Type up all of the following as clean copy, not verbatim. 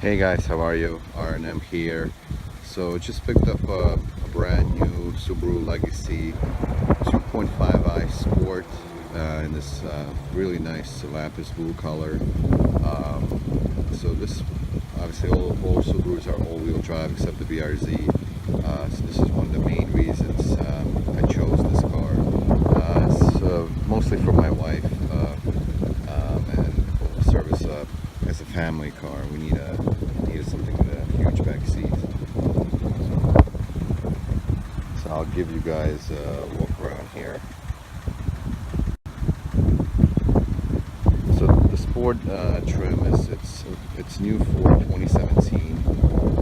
Hey guys, how are you? R&M here. So just picked up a brand new Subaru Legacy 2.5i Sport in this really nice lapis blue color. So this, obviously all Subarus are all-wheel drive except the BRZ. So this is one of the main reasons I chose this car. It's mostly for my wife and will serve as a family car. We needed something with a huge back seat. So I'll give you guys a walk around here. So the Sport trim it's new for 2017,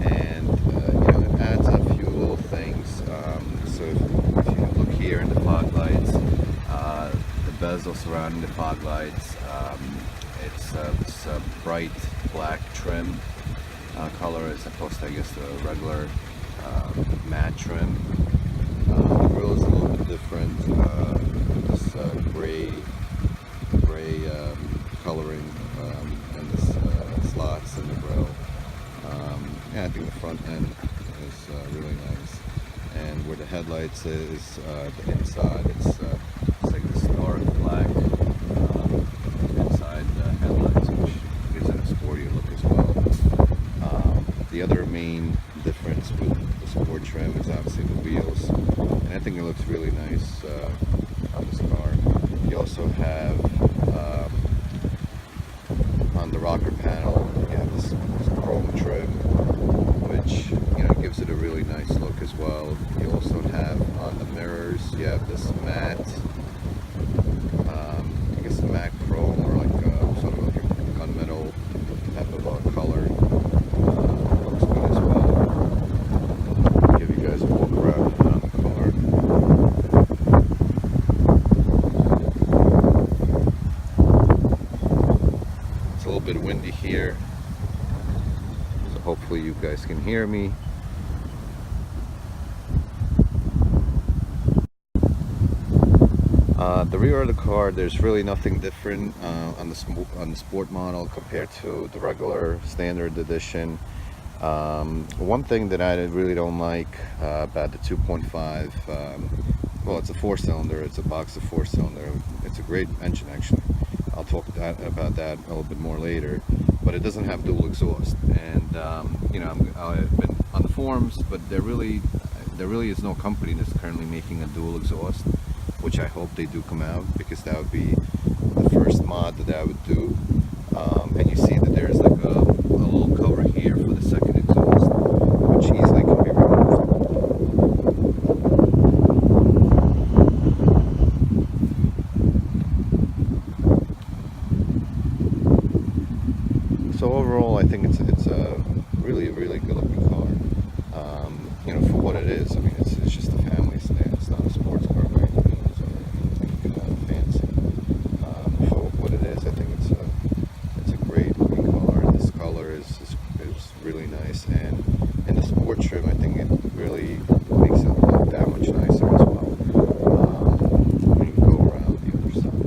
and it adds a few little things. So if you look here in the fog lights, the bezel surrounding the fog lights, it's this bright black trim color as opposed to, I guess, the regular matte trim. The grille is a little bit different. This gray coloring and this slots in the grille. Yeah, I think the front end is really nice. And where the headlights is the inside, it's like this dark black inside the headlights, which gives it a sporty look as well. The other main difference with the Sport trim is obviously the wheels, and I think it looks really nice on this car. You also have on the rocker panel, you have this chrome trim, which gives it a really nice look as well. You also have on the mirrors, you have this matte, I guess matte chrome, or like sort of like a gunmetal type of color. Looks good as well. I'll give you guys a walk around on the car. It's a little bit windy here, so hopefully you guys can hear me. The rear of the car, there's really nothing different on the Sport model compared to the regular standard edition. One thing that I really don't like about the 2.5, well, it's a 4-cylinder, it's a boxer 4-cylinder. It's a great engine, actually. I'll talk about that a little bit more later, but it doesn't have dual exhaust. And I've been on the forums, but there really is no company that's currently making a dual exhaust, which I hope they do come out, because that would be the first mod that I would do. And you see that there's like a little cover here for the second exhaust, which easily can be removed. So overall, I think it's a really good looking car. For what it is. I mean, it's just a family sedan. It's not a sports car by any means or anything fancy. For what it is, I think it's a great looking car. This color is really nice, and in the Sport trim, I think it really makes it look that much nicer as well. When you go around the other side.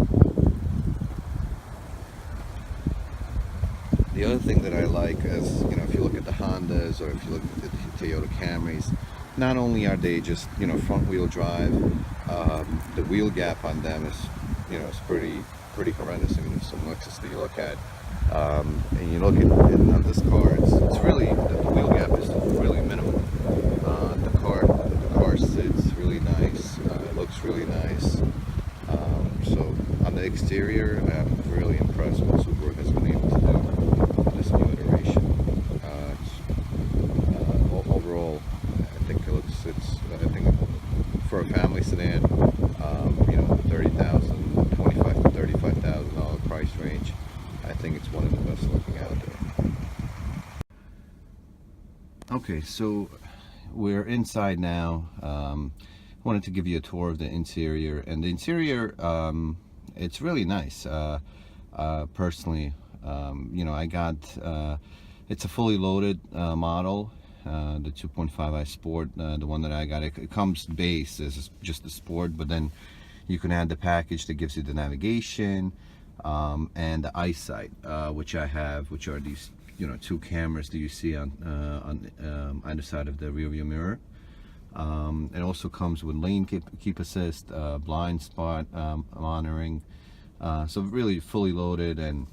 The other thing that I like is, if you look at the Hondas or if you look at the Toyota Camrys, not only are they just front wheel drive, the wheel gap on them is it's pretty horrendous. I mean, there's some Lexus that you look at, and you look at on this car, it's really, the wheel gap is really minimal. The car sits really nice. It looks really nice. So on the exterior, I'm really impressed with what Subaru has been able to do with this new iteration. Overall, I think I think for a family sedan, $30,000, $25,000 to $35,000 price range, I think it's one of the best looking out there. Okay, so we're inside now. Wanted to give you a tour of the interior, and the interior, it's really nice. Personally, I got it's a fully loaded model. The 2.5i Sport, the one that I got, it comes base as just the Sport, but then you can add the package that gives you the navigation and the eyesight, which I have, which are these two cameras that you see on either side of the rear view mirror. It also comes with lane keep assist, blind spot monitoring, so really fully loaded. And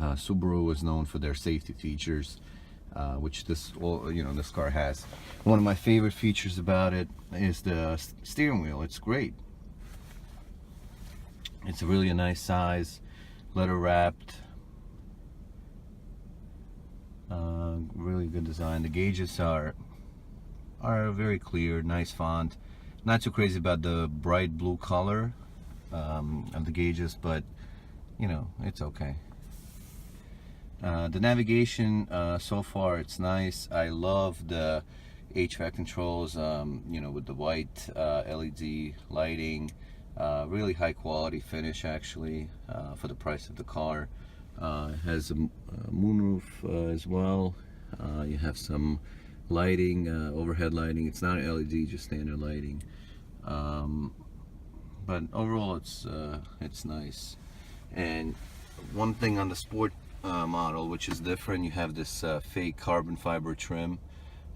Subaru is known for their safety features, which this car has. One of my favorite features about it is the steering wheel. It's great. It's really a nice size, leather wrapped, really good design. The gauges are very clear, nice font. Not too crazy about the bright blue color of the gauges, but it's okay. The navigation so far, it's nice. I love the HVAC controls, with the white LED lighting. Really high quality finish actually for the price of the car. It has a moonroof as well. You have some lighting, overhead lighting. It's not LED, just standard lighting. But overall, it's nice. And one thing on the sport model, which is different, you have this fake carbon fiber trim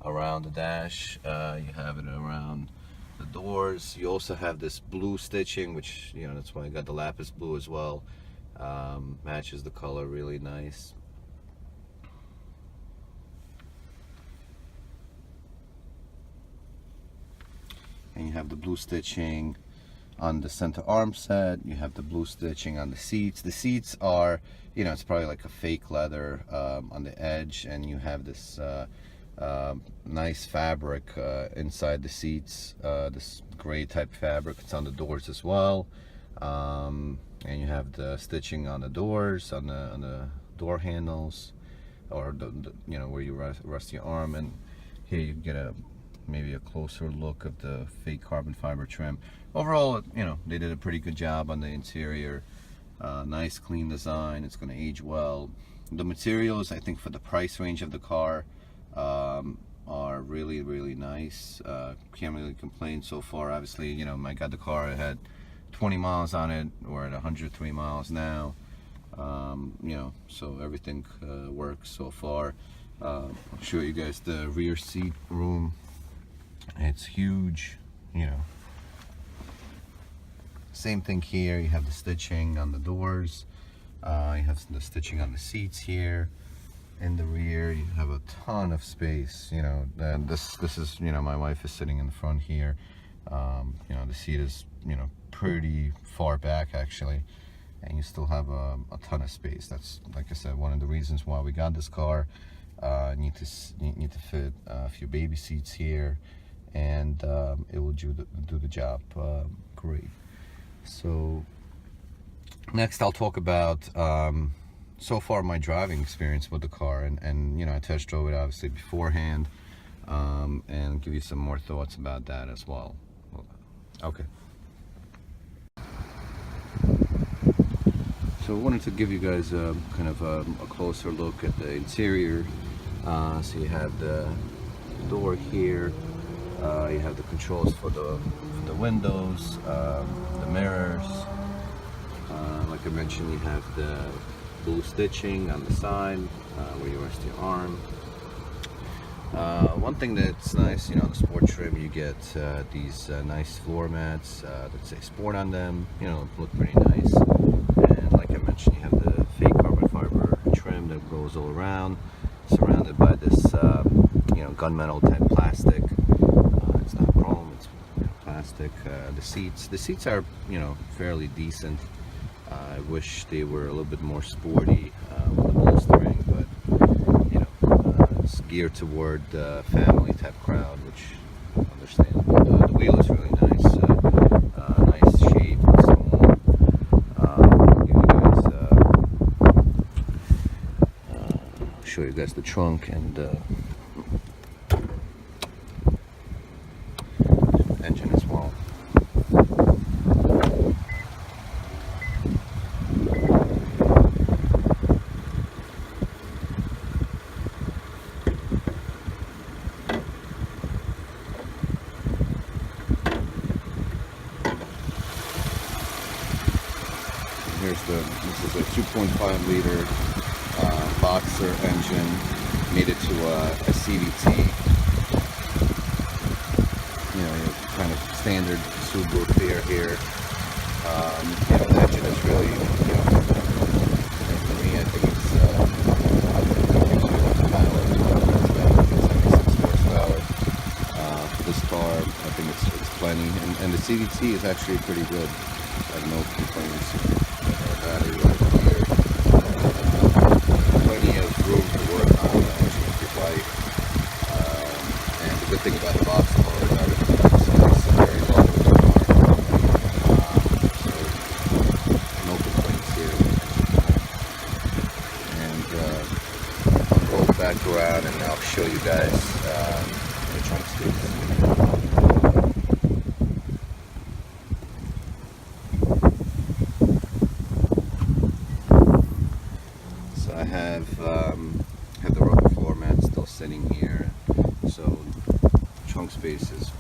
around the dash. You have it around the doors. You also have this blue stitching, which that's why I got the lapis blue as well. Matches the color really nice. And you have the blue stitching on the center arm set. You have the blue stitching on the seats. The seats are, it's probably like a fake leather on the edge, and you have this nice fabric inside the seats, this gray type fabric. It's on the doors as well, and you have the stitching on the doors, on the door handles, or where you rest your arm. And here you get maybe a closer look of the fake carbon fiber trim. Overall, they did a pretty good job on the interior. Nice clean design. It's going to age well. The materials, I think, for the price range of the car are really, really nice. Can't really complain so far. Obviously, I got the car, I had 20 miles on it. We're at 103 miles now. So everything works so far. I'll show you guys the rear seat room. It's huge. Same thing here. You have the stitching on the doors. You have the stitching on the seats here. In the rear, you have a ton of space. And this is, my wife is sitting in the front here. The seat is, pretty far back actually, and you still have a ton of space. That's, like I said, one of the reasons why we got this car. Need to fit a few baby seats here, and it will do the job great. So next I'll talk about so far my driving experience with the car, and I test drove it obviously beforehand, and give you some more thoughts about that as well. Okay. So I wanted to give you guys kind of a closer look at the interior. So you have the door here. You have the controls for the windows, the mirrors. Like I mentioned, you have the blue stitching on the side where you rest your arm. One thing that's nice, on the sport trim, you get these nice floor mats that say sport on them. Look pretty nice. And like I mentioned, you have the fake carbon fiber trim that goes all around, surrounded by this gunmetal type plastic. It's not chrome, it's plastic. The seats are fairly decent. I wish they were a little bit more sporty with the bolstering, but it's geared toward the family type crowd, which I understand. The wheel is really nice, nice shape and so on. I'll give you guys, show you guys the trunk and engine as well. This is a 2.5 liter Boxer engine, made it to a CVT. You know, your kind of standard Subaru fare here. You know, the engine is really, you know, for me, I think it's gives you enough power. It's about 76 horsepower. For this car, I think it's plenty, and the CVT is actually pretty good. I have no complaints about it right here. Plenty of room to work on the engine if you'd like. And the good thing about the box car is it's a very low car. So no complaints here. And I'll roll back around and I'll show you guys the trunk space. I have the rubber floor mat still sitting here, so trunk space is